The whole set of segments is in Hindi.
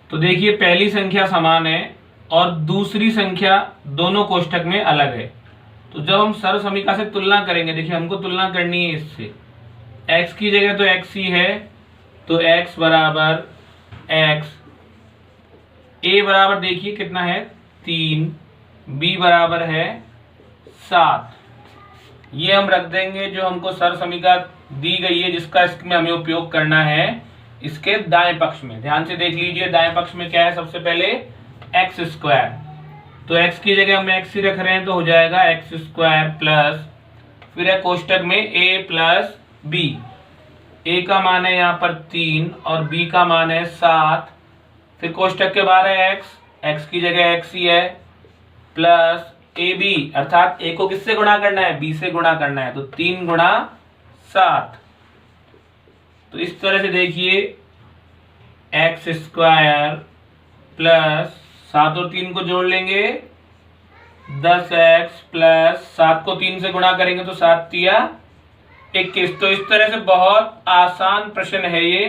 तो देखिए पहली संख्या समान है और दूसरी संख्या दोनों कोष्ठक में अलग है। तो जब हम सर्व समीकरण से तुलना करेंगे, देखिए हमको तुलना करनी है इससे, x की जगह तो x ही है, तो x बराबर x, a बराबर देखिए कितना है 3, b बराबर है 7। ये हम रख देंगे जो हमको सर्व समीकरण दी गई है, जिसका इसमें हमें उपयोग करना है इसके दाएं पक्ष में। ध्यान से देख लीजिए दाएं पक्ष में क्या है, सबसे पहले एक्स स्क्वायर, तो x की जगह हम x ही रख रहे हैं, तो हो जाएगा एक्स स्क्वायर प्लस, फिर है कोष्टक में a प्लस b, a का मान है यहाँ पर 3 और b का मान है 7, फिर कोष्टक के बाहर है x की जगह x ही है, प्लस ab अर्थात a को किससे गुणा करना है, b से गुणा करना है, तो 3 गुणा 7। तो इस तरह से देखिए एक्स स्क्वायर प्लस 7 और 3 को जोड़ लेंगे 10x प्लस 7 को 3 से गुणा करेंगे तो 7 तिया 21। तो इस तरह से बहुत आसान प्रश्न है ये।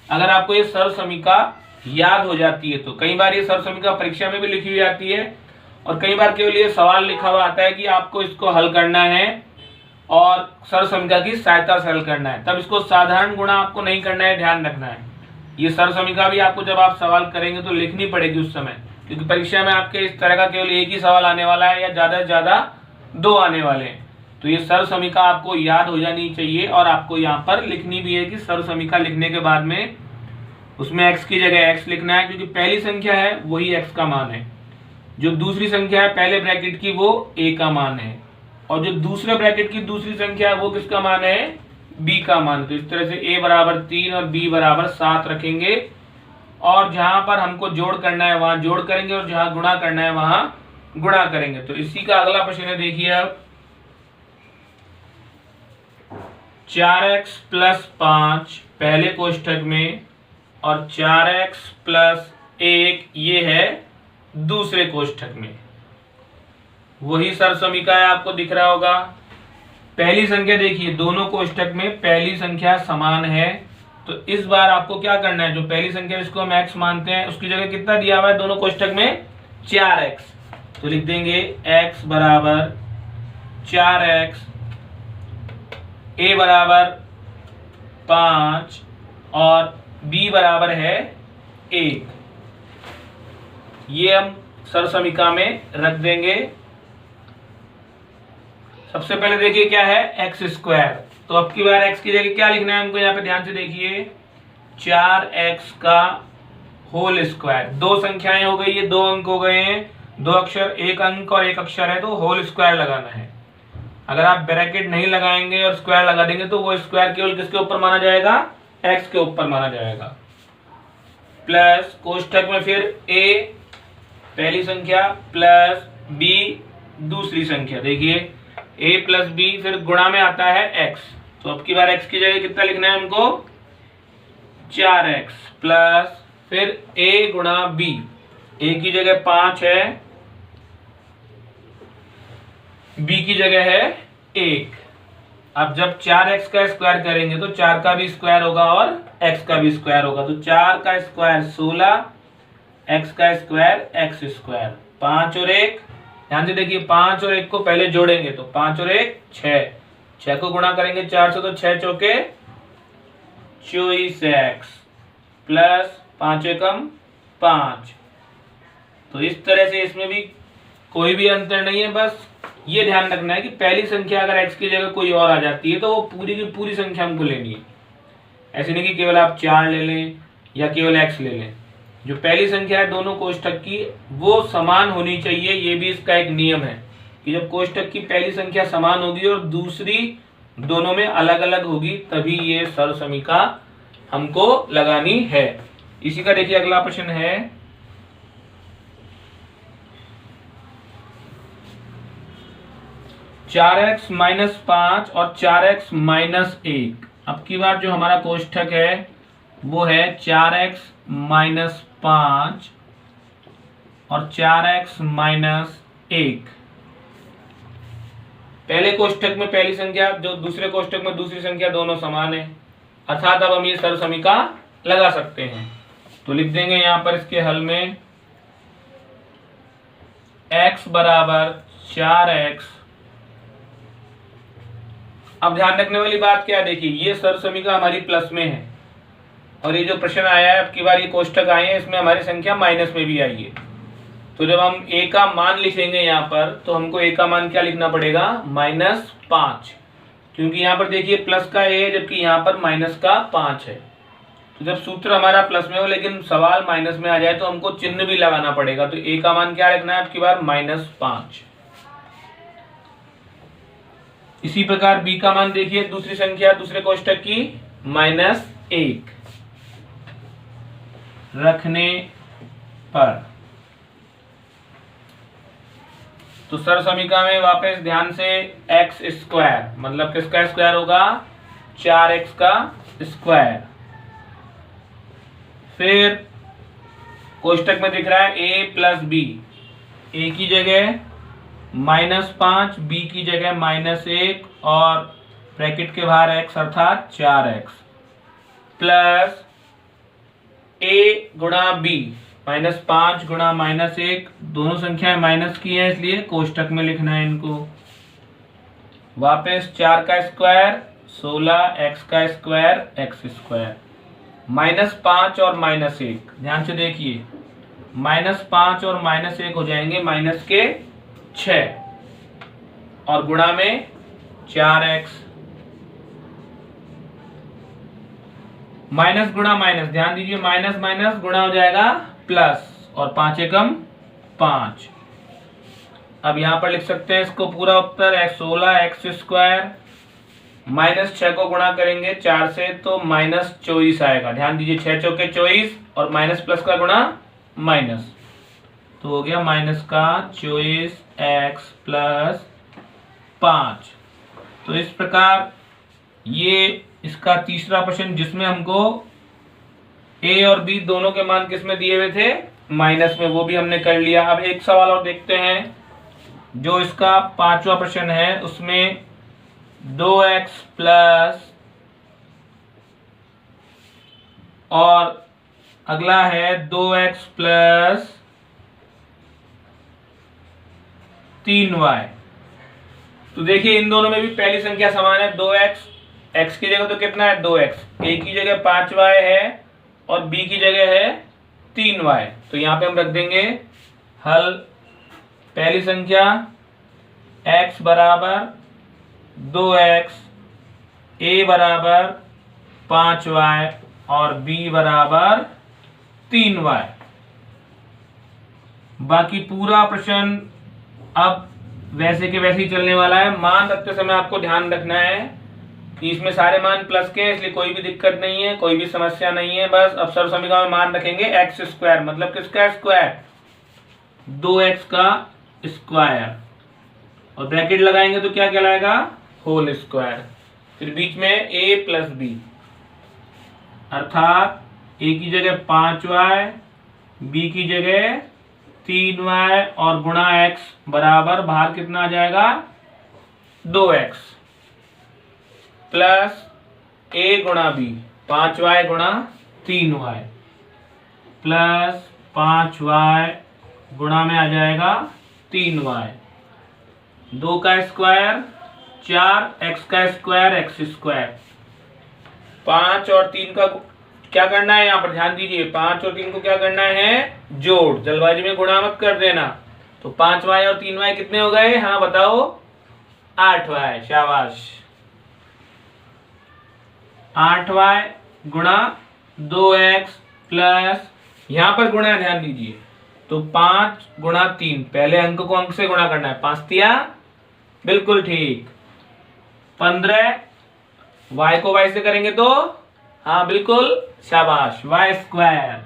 अगर आपको ये सर्व समीकरण याद हो जाती है तो, कई बार ये सर्व समीकरण परीक्षा में भी लिखी हुई आती है और कई बार केवल ये सवाल लिखा हुआ आता है कि आपको इसको हल करना है और सर्व समीकरण की सहायता से हल करना है, तब इसको साधारण गुणा आपको नहीं करना है, ध्यान रखना है। ये सर्व समीकरण भी आपको जब आप सवाल करेंगे तो लिखनी पड़ेगी उस समय, क्योंकि परीक्षा में आपके इस तरह का केवल एक ही सवाल आने वाला है या ज्यादा से ज्यादा 2 आने वाले हैं। तो ये सर्व समीकरण आपको याद हो जानी चाहिए और आपको यहाँ पर लिखनी भी है कि सर्व समीकरण लिखने के बाद में उसमें x की जगह x लिखना है, क्योंकि पहली संख्या है वही x का मान है, जो दूसरी संख्या है पहले ब्रैकेट की वो a का मान है, और जो दूसरे ब्रैकेट की दूसरी संख्या है वो किसका मान है, b का मान। तो इस तरह से a बराबर 3 और b बराबर 7 रखेंगे और जहां पर हमको जोड़ करना है वहां जोड़ करेंगे और जहां गुणा करना है वहां गुणा करेंगे। तो इसी का अगला प्रश्न है, देखिए अब 4x प्लस 5 पहले कोष्ठक में और 4x प्लस 1 ये है दूसरे कोष्ठक में। वही सर्व समीकरण आपको दिख रहा होगा। पहली संख्या देखिए दोनों कोष्ठक में पहली संख्या समान है, तो इस बार आपको क्या करना है, जो पहली संख्या जिसको हम x मानते हैं उसकी जगह कितना दिया हुआ है दोनों कोष्ठक में 4x, तो लिख देंगे x बराबर 4x, a बराबर 5 और b बराबर है 1। ये हम सर्व समीकरण में रख देंगे। सबसे पहले देखिए क्या है एक्स स्क्वायर, तो अब की बार x की जगह क्या लिखना है हमको, यहाँ पे ध्यान से देखिए 4x का होल स्क्वायर। 2 संख्याएं हो गई, ये 2 अंक हो गए हैं, 2 अक्षर, 1 अंक और 1 अक्षर है, तो होल स्क्वायर लगाना है। अगर आप ब्रैकेट नहीं लगाएंगे और स्क्वायर लगा देंगे तो वो स्क्वायर केवल किसके ऊपर माना जाएगा, x के ऊपर माना जाएगा। प्लस कोष्ठक में फिर a पहली संख्या प्लस b दूसरी संख्या, देखिए a प्लस b फिर गुणा में आता है x, तो अब की बार x की जगह कितना लिखना है हमको 4x प्लस फिर a गुणा b, a की जगह 5 है, b की जगह है 1। अब जब 4x का स्क्वायर करेंगे तो 4 का भी स्क्वायर होगा और x का भी स्क्वायर होगा, तो 4 का स्क्वायर 16, x का स्क्वायर x स्क्वायर, 5 और 1, ध्यान से देखिए 5 और 1 को पहले जोड़ेंगे तो 5 और 1 6, 6 को गुणा करेंगे 4 से तो 6 चौके 24x प्लस 5 एकम 5। तो इस तरह से इसमें भी कोई भी अंतर नहीं है, बस ये ध्यान रखना है कि पहली संख्या अगर x की जगह कोई और आ जाती है तो वो पूरी की पूरी संख्या हमको लेनी है। ऐसे नहीं कि केवल आप 4 ले लें या केवल x ले लें, जो पहली संख्या है दोनों कोष्ठक की वो समान होनी चाहिए। ये भी इसका एक नियम है कि जब कोष्ठक की पहली संख्या समान होगी और दूसरी दोनों में अलग अलग होगी तभी ये सर्व समीकरण हमको लगानी है। इसी का देखिए अगला प्रश्न है 4x माइनस 5 और 4x माइनस 1। अब की बार जो हमारा कोष्ठक है वो है 4x माइनस 5 और 4x माइनस 1। पहले कोष्ठक में पहली संख्या जो दूसरे कोष्ठक में दूसरी संख्या दोनों समान है, अर्थात अब हम ये सर्व समीकरण लगा सकते हैं। तो लिख देंगे यहां पर इसके हल में x बराबर 4x। अब ध्यान रखने वाली बात क्या है, देखिए ये सरसमीका हमारी प्लस में है और ये जो प्रश्न आया है अब की बार ये कोष्टक आए हैं इसमें हमारी संख्या माइनस में भी आई है। तो जब हम a का मान लिखेंगे यहाँ पर तो हमको a का मान क्या लिखना पड़ेगा, -5, क्योंकि यहाँ पर देखिए प्लस का a है जबकि यहाँ पर माइनस का 5 है। तो जब सूत्र हमारा प्लस में हो लेकिन सवाल माइनस में आ जाए तो हमको चिन्ह भी लगाना पड़ेगा। तो a का मान क्या रखना है आपकी बार, -5। इसी प्रकार b का मान देखिए दूसरी संख्या दूसरे कोष्टक की -1 रखने पर। तो सर समीकरण में वापस ध्यान से x² मतलब किसका स्क्वायर होगा, 4x का स्क्वायर। फिर कोष्टक में दिख रहा है a + b, a की जगह -5, b की जगह -1 और ब्रैकेट के बाहर x अर्थात 4x प्लस a गुणा b, -5 गुणा -1, दोनों संख्याएं माइनस की हैं इसलिए कोष्टक में लिखना है इनको। वापस 4 का स्क्वायर 16, x का स्क्वायर x², -5 और -1 ध्यान से देखिए, -5 और -1 हो जाएंगे -6 और गुणा में 4x, माइनस गुणा माइनस, ध्यान दीजिए माइनस माइनस गुणा हो जाएगा प्लस और 5 एकम 5। अब यहां पर लिख सकते हैं इसको पूरा उत्तर 16 x² -6 को गुणा करेंगे 4 से तो -24 आएगा। ध्यान दीजिए 6 चौके 24 और माइनस प्लस का गुणा माइनस, तो हो गया -24x + 5। तो इस प्रकार ये इसका तीसरा प्रश्न जिसमें हमको a और b दोनों के मान किस में दिए हुए थे, माइनस में, वो भी हमने कर लिया। अब एक सवाल और देखते हैं जो इसका पांचवा प्रश्न है, उसमें 2x प्लस और अगला है 2x प्लस 3y। तो देखिए इन दोनों में भी पहली संख्या समान है 2x, x की जगह तो कितना है 2x, a की जगह 5y है और b की जगह है 3y। तो यहाँ पे हम रख देंगे हल, पहली संख्या x बराबर 2x, a बराबर 5y और b बराबर 3y। बाकी पूरा प्रश्न अब वैसे के वैसे ही चलने वाला है। मान रखते समय आपको ध्यान रखना है कि इसमें सारे मान प्लस के, इसलिए कोई भी दिक्कत नहीं है, कोई भी समस्या नहीं है। बस अब सर्व समीकरण में मान रखेंगे x² मतलब किसका स्क्वायर, 2x का स्क्वायर और ब्रैकेट लगाएंगे तो क्या कहलाएगा, होल स्क्वायर। फिर बीच में a + b अर्थात a की जगह 5y, b की जगह 3y और गुणा x बराबर बाहर कितना आ जाएगा 2x प्लस a गुणा b, 5y गुणा 3y प्लस 5y गुणा में आ जाएगा 3y, 2 का स्क्वायर 4, x का स्क्वायर x²। 5 और 3 का क्या करना है, यहाँ पर ध्यान दीजिए 5 और 3 को क्या करना है, जोड़, जल्दबाजी में गुणा मत कर देना। तो 5y और 3y कितने हो गए, हाँ बताओ 8y, शाबाश। 8y गुणा 2x प्लस, यहाँ पर गुणा है ध्यान दीजिए, तो 5 गुणा 3, पहले अंक को अंक से गुणा करना है, 5 तिया बिल्कुल ठीक 15, y को y से करेंगे तो हाँ बिल्कुल शाबाश y²।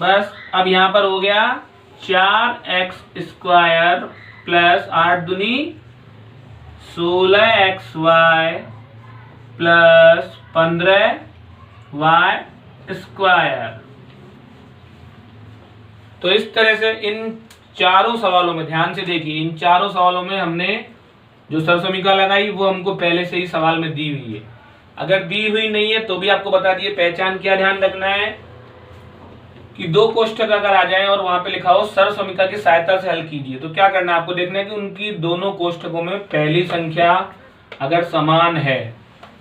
बस अब यहां पर हो गया 4x² प्लस 8 दूनी 16xy प्लस 15y²। तो इस तरह से इन चारों सवालों में ध्यान से देखिए, इन चारों सवालों में हमने जो सरसमीका लगाई वो हमको पहले से ही सवाल में दी हुई है। अगर दी हुई नहीं है तो भी आपको बता दिए पहचान, क्या ध्यान रखना है कि दो कोष्ठक अगर आ जाएं और वहां पे लिखा हो सर्व समीकरण की सहायता से हल कीजिए, तो क्या करना है आपको देखना है कि उनकी दोनों कोष्ठकों में पहली संख्या अगर समान है,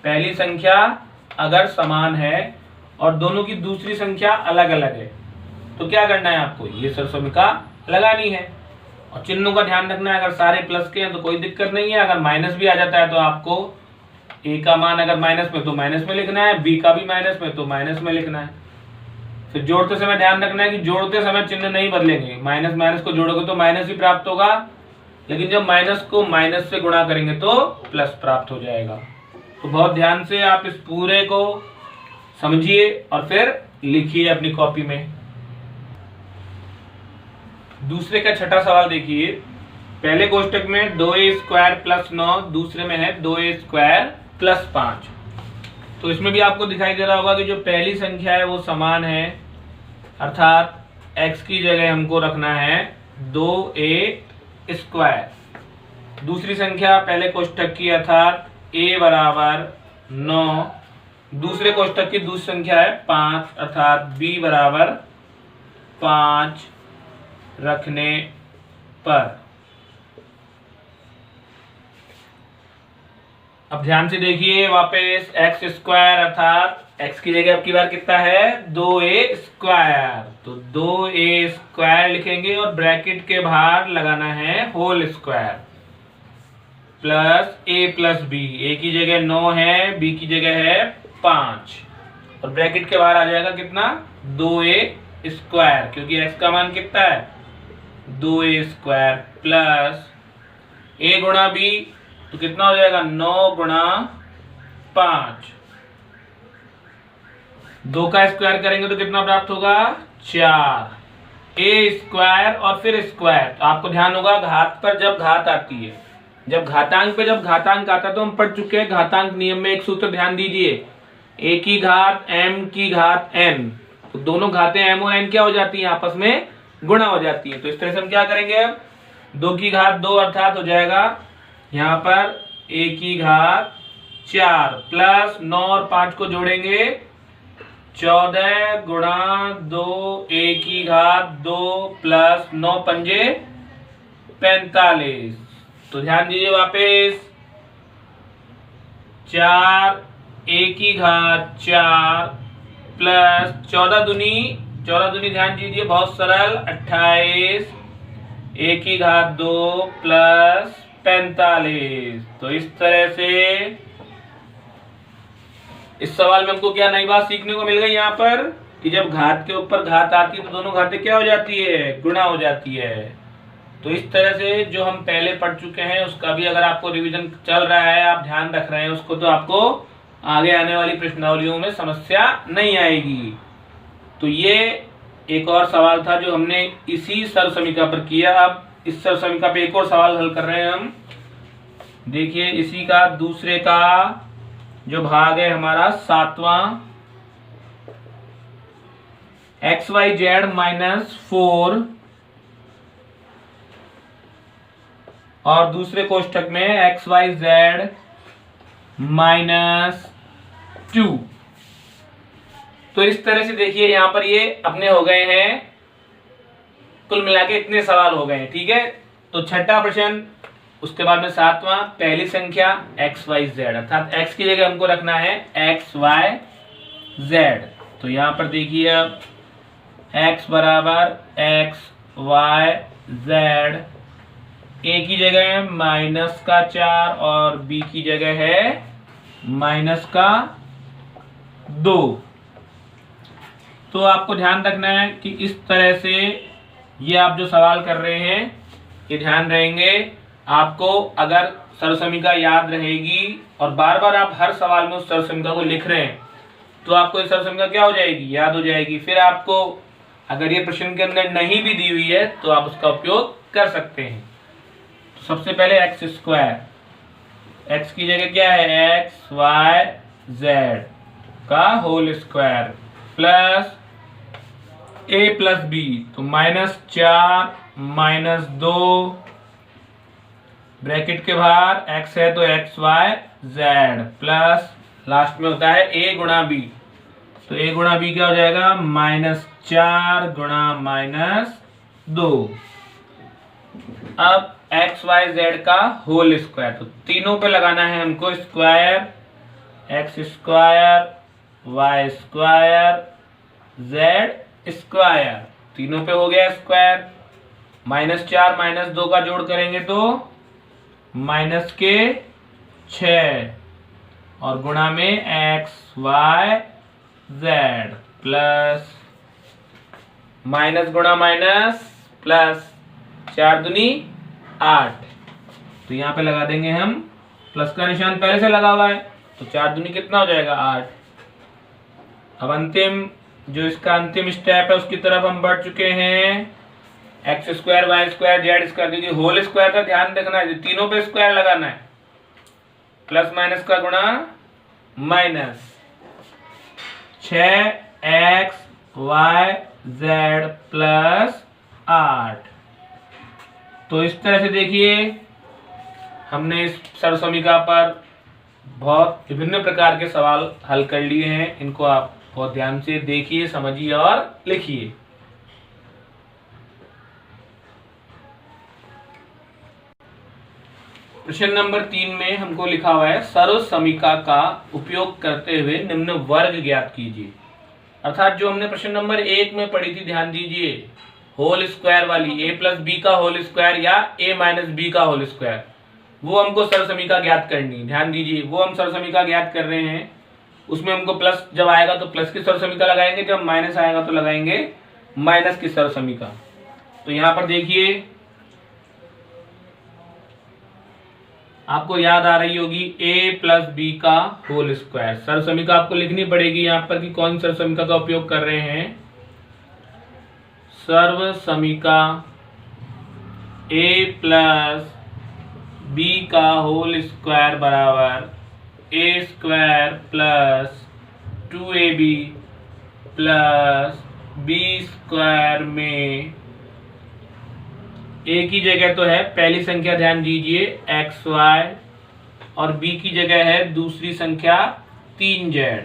पहली संख्या अगर समान है और दोनों की दूसरी संख्या अलग अलग है, तो क्या करना है आपको ये सर्व समीकरण लगानी है। और चिन्हों का ध्यान रखना है, अगर सारे प्लस के हैं तो कोई दिक्कत नहीं है, अगर माइनस भी आ जाता है तो आपको ए का मान अगर माइनस में तो माइनस में लिखना है, बी का भी माइनस में तो माइनस में लिखना है। फिर जोड़ते समय ध्यान रखना है कि जोड़ते समय चिन्ह नहीं बदलेंगे, माइनस माइनस को जोड़ोगे तो माइनस ही प्राप्त होगा, लेकिन जब माइनस को माइनस से गुणा करेंगे तो प्लस प्राप्त हो जाएगा। तो बहुत ध्यान से आप इस पूरे को समझिए और फिर लिखिए अपनी कॉपी में। दूसरे का छठा सवाल देखिए, पहले कोष्टक में 2a² + 9, दूसरे में है 2a² + 5। तो इसमें भी आपको दिखाई दे रहा होगा कि जो पहली संख्या है वो समान है, अर्थात x की जगह हमको रखना है 2a²। दूसरी संख्या पहले कोष्टक की अर्थात a = 9, दूसरे कोष्टक की दूसरी संख्या है 5 अर्थात b = 5 रखने पर। अब ध्यान से देखिए वापस x² अर्थात x की जगह अब की बार कितना है 2a², तो 2a² लिखेंगे और ब्रैकेट के बाहर लगाना है whole square plus a + b, a की जगह 9 है, b की जगह है 5 और ब्रैकेट के बाहर आ जाएगा कितना 2a², क्योंकि x का मान कितना है 2a² प्लस a गुणा b, तो कितना हो जाएगा 9 × 5, 2 का स्क्वायर करेंगे तो कितना प्राप्त होगा 4, a² और फिर स्क्वायर। तो आपको ध्यान होगा घात पर जब घात आती है, जब घातांक पे जब घातांक आता है तो हम पढ़ चुके हैं घातांक नियम में एक सूत्र, ध्यान दीजिए a की घात m की घात n, तो दोनों घातें m और n क्या हो जाती हैं आपस में गुणा हो जाती है। तो इस तरह से हम क्या करेंगे, अब 2 की घात 2 अर्थात हो जाएगा यहाँ पर a की घात 4 प्लस 9 और 5 को जोड़ेंगे 14 × 2 a की घात 2 प्लस 9 पंजे 45। तो ध्यान दीजिए वापस 4 a की घात 4 प्लस 14 दूनी ध्यान दीजिए बहुत सरल 28 a की घात 2 प्लस 45। तो इस तरह से इस सवाल में हमको क्या नई बात सीखने को मिल गई यहाँ पर कि जब घात के ऊपर घात आती है तो दोनों घातें क्या हो जाती है गुणा हो जाती है। तो इस तरह से जो हम पहले पढ़ चुके हैं उसका भी अगर आपको रिवीजन चल रहा है, आप ध्यान रख रहे हैं उसको, तो आपको आगे आने वाली प्रश्नावलियों में समस्या नहीं आएगी। तो ये एक और सवाल था जो हमने इसी सर्व समीकरण पर किया। अब इस सर्व समीकरण पे एक और सवाल हल कर रहे हैं हम। देखिए इसी का दूसरे का जो भाग है हमारा 7वां, xyz - 4 और दूसरे कोष्ठक में xyz - 2। तो इस तरह से देखिए यहाँ पर ये अपने हो गए हैं, कुल मिला के इतने सवाल हो गए हैं, ठीक है। तो छठा प्रश्न, उसके बाद में 7वां, पहली संख्या xyz अर्थात x की जगह हमको रखना है xyz। तो यहाँ पर देखिए अब x = xyz, a की जगह है -4 और b की जगह है -2। तो आपको ध्यान रखना है कि इस तरह से ये आप जो सवाल कर रहे हैं ये ध्यान रहेंगे आपको। अगर सर्व समीकरण याद रहेगी और बार बार आप हर सवाल में उस सर्व समीकरण को लिख रहे हैं तो आपको ये सर्व समीकरण क्या हो जाएगी, याद हो जाएगी। फिर आपको अगर ये प्रश्न के अंदर नहीं भी दी हुई है तो आप उसका उपयोग कर सकते हैं। तो सबसे पहले x², x की जगह क्या है xyz का whole square plus a + b, तो -4 -2 ब्रैकेट के बाहर x है तो xyz प्लस लास्ट में होता है a गुणा b। तो a गुणा b क्या हो जाएगा, -4 गुणा -2। अब एक्स वाई जेड का होल स्क्वायर, तो तीनों पे लगाना है हमको square, X square Y square Z square, तीनों पे हो गया स्क्वायर। -4 -2 का जोड़ करेंगे तो -6 और गुणा में X Y Z plus minus गुणा माइनस प्लस 4 दूनी 8। तो यहाँ पे लगा देंगे हम, प्लस का निशान पहले से लगा हुआ है, तो 4 दूनी कितना हो जाएगा 8। अब अंतिम जो इसका अंतिम स्टेप है उसकी तरफ हम बढ़ चुके हैं। X square Y square Z square, क्योंकि होल स्क्वायर का ध्यान रखना है, तीनों पे स्क्वायर लगाना है। प्लस माइनस का गुणा minus 6x y z plus 8। तो इस तरह से देखिए हमने इस सर्वसमीका पर बहुत विभिन्न प्रकार के सवाल हल कर लिए हैं। इनको आप बहुत ध्यान से देखिए, समझिए और लिखिए। प्रश्न नंबर 3 में हमको लिखा हुआ है सर्वसमीका का उपयोग करते हुए निम्न वर्ग ज्ञात कीजिए। अर्थात जो हमने प्रश्न नंबर 1 में पढ़ी थी, ध्यान दीजिए, होल स्क्वायर वाली a प्लस बी का होल स्क्वायर या a माइनस बी का होल स्क्वायर, वो हमको सर्वसमीका ज्ञात करनी। ध्यान दीजिए, वो हम सर्वसमीका ज्ञात कर रहे हैं। उसमें हमको प्लस जब आएगा तो प्लस की सर्वसमीका लगाएंगे, जब माइनस आएगा तो लगाएंगे माइनस की सर्वसमीका। तो यहाँ पर देखिए आपको याद आ रही होगी a प्लस बी का होल स्क्वायर। सर्वसमीका आपको लिखनी पड़ेगी यहाँ पर कि कौन सर्वसमीका का उपयोग कर रहे हैं। सर्वसमीका a प्लस बी का होल स्क्वायर बराबर a square plus 2ab plus b square में a की जगह तो है पहली संख्या, ध्यान दीजिए xy, और b की जगह है दूसरी संख्या 3z।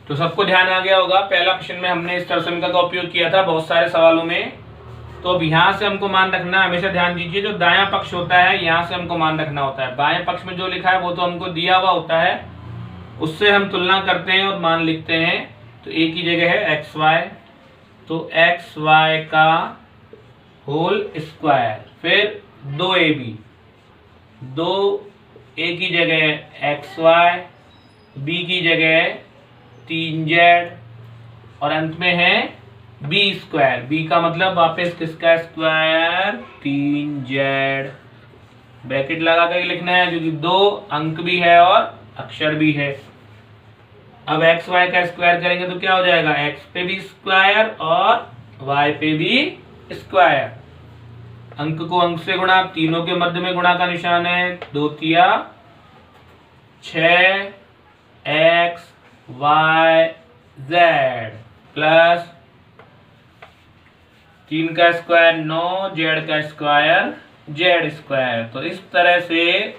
तो सबको ध्यान आ गया होगा, पहला प्रश्न में हमने इस सर्वसमीका का उपयोग किया था बहुत सारे सवालों में। तो अब यहां से हमको मान रखना, हमेशा ध्यान दीजिए, जो दायां पक्ष होता है यहां से हमको मान रखना होता है। बाएं पक्ष में जो लिखा है वो तो हमको दिया हुआ होता है, उससे हम तुलना करते हैं और मान लिखते हैं। तो a की जगह है xy, तो xy का होल स्क्वायर, फिर 2ab, 2a की जगह xy, b की जगह 3z, और अंत में है b स्क्वायर। b का मतलब वापस किसका स्क्वायर, 3z। ब्रैकेट लगा कर लिखना है क्योंकि 2 अंक भी है और अक्षर भी है। अब एक्स वाई का स्क्वायर करेंगे तो क्या हो जाएगा, x पे भी स्क्वायर और y पे भी स्क्वायर। अंक को अंक से गुणा, तीनों के मध्य में गुणा का निशान है, 2 तिया 6x y z प्लस 3 का स्क्वायर 9, z का स्क्वायर z स्क्वायर। तो इस तरह से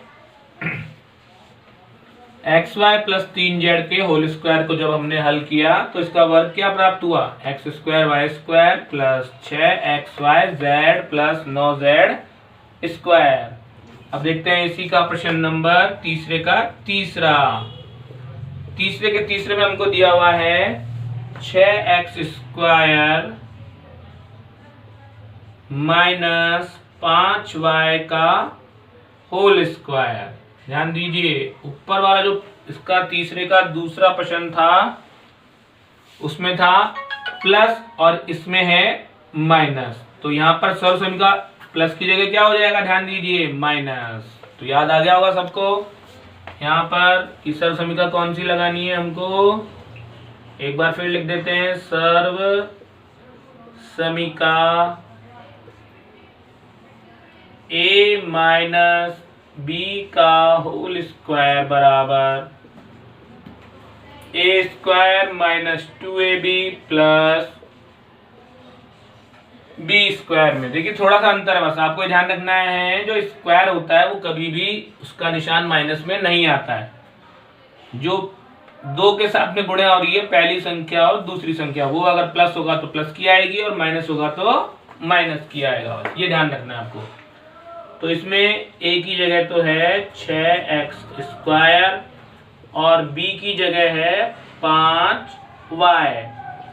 एक्स वाई प्लस 3z के होल स्क्वायर को जब हमने हल किया तो इसका वर्ग क्या प्राप्त हुआ, X square Y square plus 6xy z plus 9z square. अब देखते हैं इसी का प्रश्न नंबर तीसरे का तीसरा। तीसरे के तीसरे में हमको दिया हुआ है 6x स्क्वायर माइनस 5y का होल स्क्वायर। ध्यान दीजिए, ऊपर वाला जो इसका तीसरे का दूसरा प्रश्न था उसमें था प्लस और इसमें है माइनस। तो यहाँ पर सर्वसमीका प्लस की जगह क्या हो जाएगा, ध्यान दीजिए माइनस। तो याद आ गया होगा सबको यहाँ पर कि सर्वसमीका कौन सी लगानी है हमको। एक बार फिर लिख देते हैं, सर्वसमीका a माइनस बी का होल स्क्वायर बराबर a square minus 2ab plus B square में। देखिए थोड़ा सा अंतर है, बस आपको ध्यान रखना है, जो स्क्वायर होता है वो कभी भी उसका निशान माइनस में नहीं आता है। जो दो के साथ में गुणा हो रही है, पहली संख्या और दूसरी संख्या, वो अगर प्लस होगा तो प्लस की आएगी और माइनस होगा तो माइनस की आएगा, ये ध्यान रखना है आपको। तो इसमें ए की जगह तो है 6x² और बी की जगह है 5y।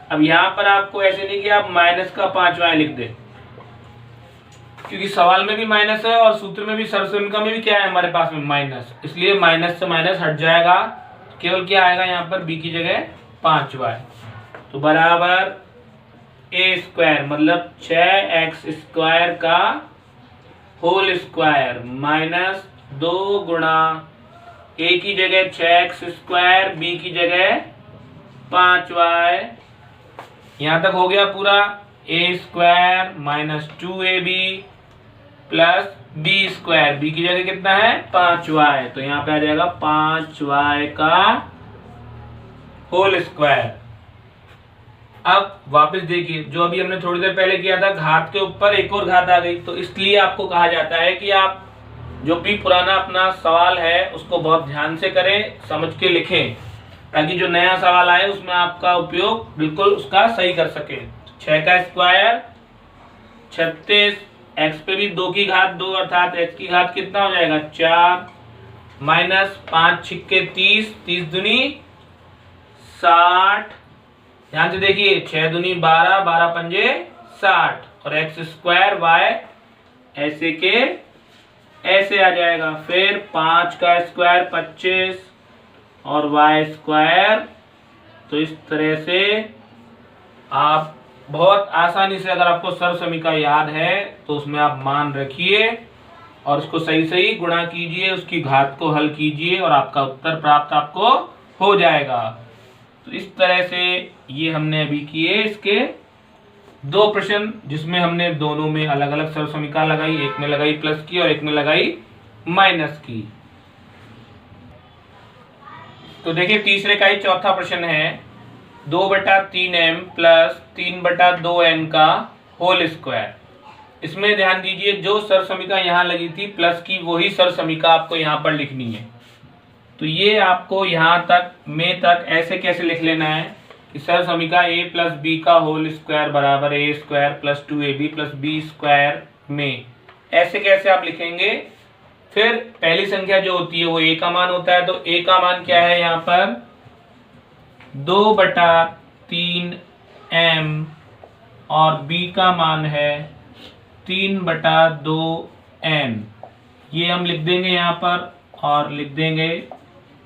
अब यहाँ पर आपको ऐसे नहीं कि आप माइनस का 5y लिख दे, क्योंकि सवाल में भी माइनस है और सूत्र में भी, सरसमिका में भी क्या है हमारे पास में माइनस, इसलिए माइनस से माइनस हट जाएगा, केवल क्या आएगा यहाँ पर b की जगह 5y। तो बराबर a² मतलब 6x² का होल स्क्वायर माइनस 2 गुणा a की जगह 6x², b की जगह 5y। यहां तक हो गया पूरा। a² minus 2ab plus b², b की जगह कितना है 5y, तो यहाँ पे आ जाएगा 5y का होल स्क्वायर। अब वापस देखिए, जो अभी हमने थोड़ी देर पहले किया था, घात के ऊपर एक और घात आ गई, तो इसलिए आपको कहा जाता है कि आप जो भी पुराना अपना सवाल है उसको बहुत ध्यान से करें, समझ के लिखें, ताकि जो नया सवाल आए उसमें आपका उपयोग बिल्कुल उसका सही कर सके। 6 का स्क्वायर 36, x पे भी 2 की घात 2 अर्थात x की घात कितना हो जाएगा 4, माइनस 5 छिक्के 30, 30 दूनी 60। ध्यान से देखिए, 6 दूनी 12, 12 पंजे 60 और x² y ऐसे के ऐसे आ जाएगा। फिर 5 का स्क्वायर 25 और y²। तो इस तरह से आप बहुत आसानी से, अगर आपको सरसमीका याद है तो उसमें आप मान रखिए और उसको सही सही गुणा कीजिए, उसकी घात को हल कीजिए और आपका उत्तर प्राप्त आपको हो जाएगा। तो इस तरह से ये हमने अभी किए इसके 2 प्रश्न, जिसमें हमने दोनों में अलग अलग सरसमीका लगाई, एक में लगाई प्लस की और एक में लगाई माइनस की। तो देखिए तीसरे का ही चौथा प्रश्न है, 2/3m प्लस 3/2n का होल स्क्वायर। इसमें ध्यान दीजिए, जो सरसमीका यहाँ लगी थी प्लस की, वही सरसमीका आपको यहाँ पर लिखनी है। तो ये आपको यहाँ तक में तक ऐसे कैसे लिख लेना है कि सरसमीका a प्लस बी का होल स्क्वायर बराबर a² plus 2ab plus b² में, ऐसे कैसे आप लिखेंगे। फिर पहली संख्या जो होती है वो a का मान होता है, तो a का मान क्या है यहाँ पर 2/3m और b का मान है 3/2n। ये हम लिख देंगे यहाँ पर और लिख देंगे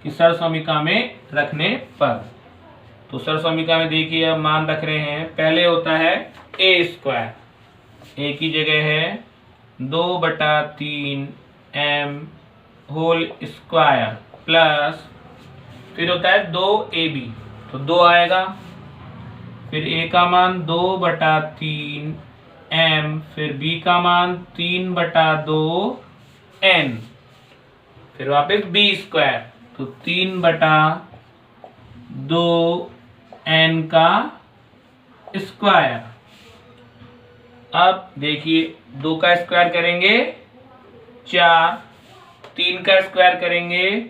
कि सरसमीका में रखने पर। तो सरसमीका में देखिए अब मान रख रहे हैं, पहले होता है a², a की जगह है 2/3m होल स्क्वायर प्लस, फिर होता है 2ab, तो 2 आएगा, फिर a का मान 2/3m, फिर b का मान 3/2n, फिर वापस b², तो 3/2n का स्क्वायर। अब देखिए 2 का स्क्वायर करेंगे 4, 3 का स्क्वायर करेंगे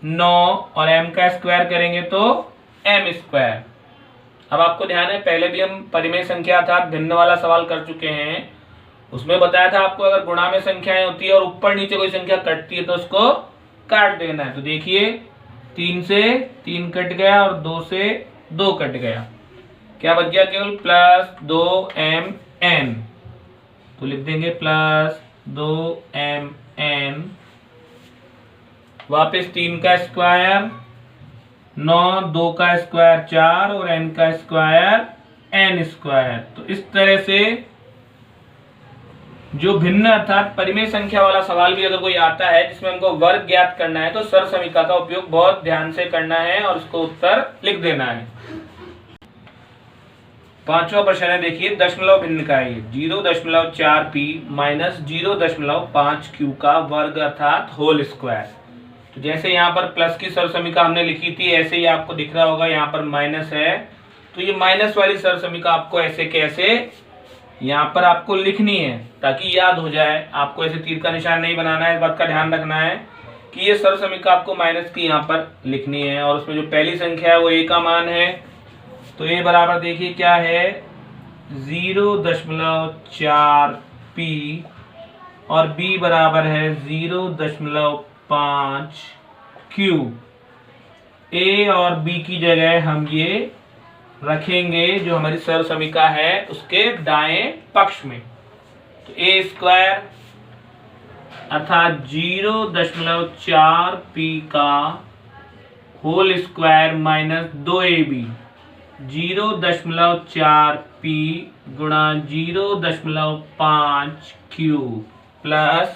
9 और m का स्क्वायर करेंगे तो m²। अब आपको ध्यान है, पहले भी हम परिमेय संख्या अर्थात भिन्न वाला सवाल कर चुके हैं, उसमें बताया था आपको अगर गुणा में संख्याएं होती है और ऊपर नीचे कोई संख्या कटती है तो उसको काट देना है। तो देखिए 3 से 3 कट गया और 2 से 2 कट गया, क्या बच गया केवल प्लस 2mn, तो लिख देंगे प्लस 2mn, वापस 3 का स्क्वायर 9, 2 का स्क्वायर 4 और n का स्क्वायर n²। तो इस तरह से जो भिन्न अर्थात परिमेय संख्या वाला सवाल भी अगर कोई आता है जिसमें हमको वर्ग ज्ञात करना है, तो सरसमीका का उपयोग बहुत ध्यान से करना है और उसको उत्तर लिख देना है। 5वां प्रश्न है, देखिए दशमलव भिन्न का है 0.4p माइनस 0.5q का वर्ग अर्थात होल स्क्वायर। तो जैसे यहाँ पर प्लस की सरसमीका हमने लिखी थी, ऐसे ही आपको दिख रहा होगा यहाँ पर माइनस है, तो ये माइनस वाली सरसमीका आपको ऐसे कैसे यहाँ पर आपको लिखनी है ताकि याद हो जाए। आपको ऐसे तीर का निशान नहीं बनाना है, इस बात का ध्यान रखना है कि ये सर्व समीका आपको माइनस की यहाँ पर लिखनी है। और उसमें जो पहली संख्या है वो a का मान है, तो a बराबर देखिए क्या है 0.4p और b बराबर है 0.5q। a और b की जगह हम ये रखेंगे जो हमारी सर्व समीका है उसके दाएं पक्ष में। तो a स्क्वायर अर्थात 0.4p का whole square minus 2ab 0.4p गुणा 0.5q प्लस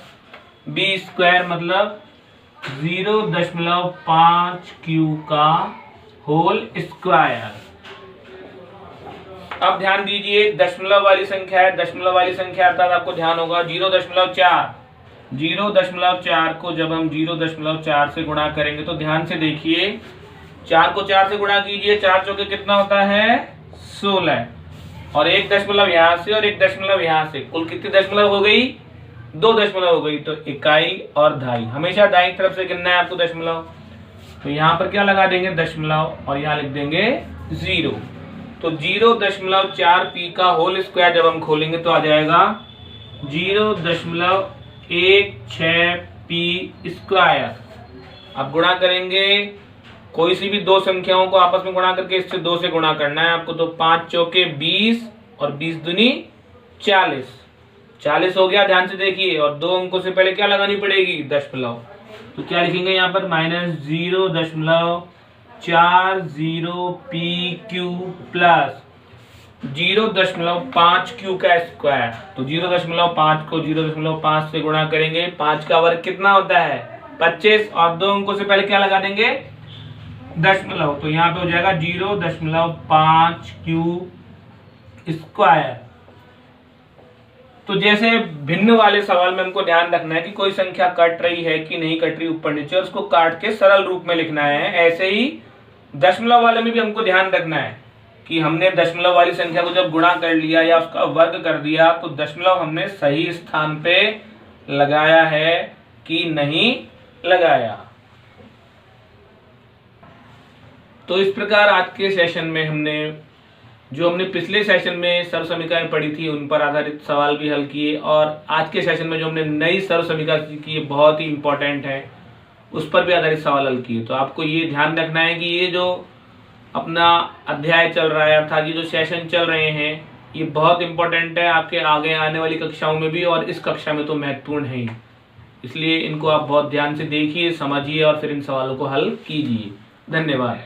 b स्क्वायर मतलब 0.5q का होल स्क्वायर। अब ध्यान दीजिए दशमलव वाली संख्या है, दशमलव वाली संख्या अर्थात आपको ध्यान होगा 0.4 को जब हम 0.4 से गुणा करेंगे तो ध्यान से देखिए 4 को 4 से गुणा कीजिए, 4 चौके कितना होता है 16 और 1 दशमलव यहाँ से और 1 दशमलव यहाँ से, कुल कितनी दशमलव हो गई 2 दशमलव हो गई। तो इकाई और दहाई, हमेशा दाईं तरफ से गिनना है आपको दशमलव। तो यहाँ पर क्या लगा देंगे दशमलव और यहाँ लिख देंगे 0। तो 0.4p का होल स्क्वायर जब हम खोलेंगे तो आ जाएगा 0.16p स्क्वायर। अब गुणा करेंगे, कोई सी भी दो संख्याओं को आपस में गुणा करके इससे 2 से गुणा करना है आपको। तो 5 चौके 20 और 20 दूनी 40, 40 हो गया। ध्यान से देखिए और 2 अंकों से पहले क्या लगानी पड़ेगी दशमलव। तो क्या लिखेंगे यहाँ पर माइनस 0.40pq प्लस 0.5q का स्क्वायर। तो 0.5 को 0.5 से गुणा करेंगे, 5 का वर्ग कितना होता है 25 और 2 अंकों से पहले क्या लगा देंगे दशमलव। तो यहाँ पे हो जाएगा 0.5q स्क्वायर। तो जैसे भिन्न वाले सवाल में हमको ध्यान रखना है कि कोई संख्या कट रही है कि नहीं कट रही ऊपर नीचे, उसको काट के सरल रूप में लिखना है। ऐसे ही दशमलव वाले में भी हमको ध्यान रखना है कि हमने दशमलव वाली संख्या को जब गुणा कर लिया या उसका वर्ग कर दिया तो दशमलव हमने सही स्थान पे लगाया है कि नहीं लगाया। तो इस प्रकार आज के सेशन में हमने पिछले सेशन में सर्व समीकाएं पढ़ी थी उन पर आधारित सवाल भी हल किए, और आज के सेशन में जो हमने नई सर्व समीका सीखी है बहुत ही इंपॉर्टेंट है, उस पर भी आधारित सवाल हल किए। तो आपको ये ध्यान रखना है कि ये जो अपना अध्याय चल रहा है अर्थात ये जो सेशन चल रहे हैं ये बहुत इंपॉर्टेंट है आपके आगे आने वाली कक्षाओं में भी, और इस कक्षा में तो महत्वपूर्ण है ही। इसलिए इनको आप बहुत ध्यान से देखिए, समझिए और फिर इन सवालों को हल कीजिए। धन्यवाद।